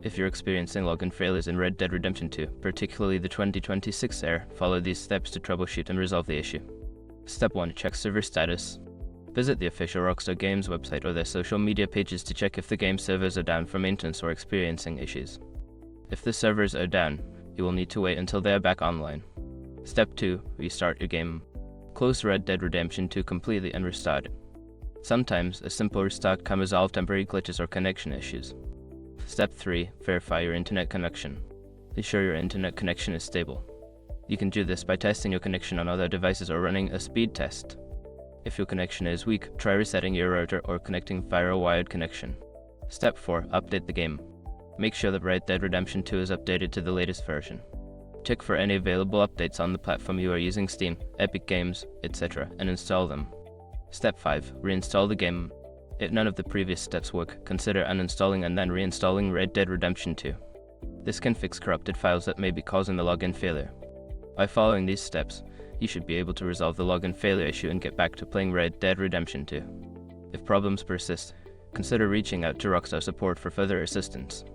If you're experiencing login failures in Red Dead Redemption 2, particularly the 2026 error, follow these steps to troubleshoot and resolve the issue. Step 1. Check server status. Visit the official Rockstar Games website or their social media pages to check if the game servers are down for maintenance or experiencing issues. If the servers are down, you will need to wait until they are back online. Step 2. Restart your game. Close Red Dead Redemption 2 completely and restart it. Sometimes, a simple restart can resolve temporary glitches or connection issues. Step 3. Verify your internet connection. Be sure your internet connection is stable. You can do this by testing your connection on other devices or running a speed test. If your connection is weak, try resetting your router or connecting via a wired connection. Step 4. Update the game. Make sure that Red Dead Redemption 2 is updated to the latest version. Check for any available updates on the platform you are using, Steam, Epic Games, etc., and install them. Step 5. Reinstall the game. If none of the previous steps work, consider uninstalling and then reinstalling Red Dead Redemption 2. This can fix corrupted files that may be causing the login failure. By following these steps, you should be able to resolve the login failure issue and get back to playing Red Dead Redemption 2. If problems persist, consider reaching out to Rockstar support for further assistance.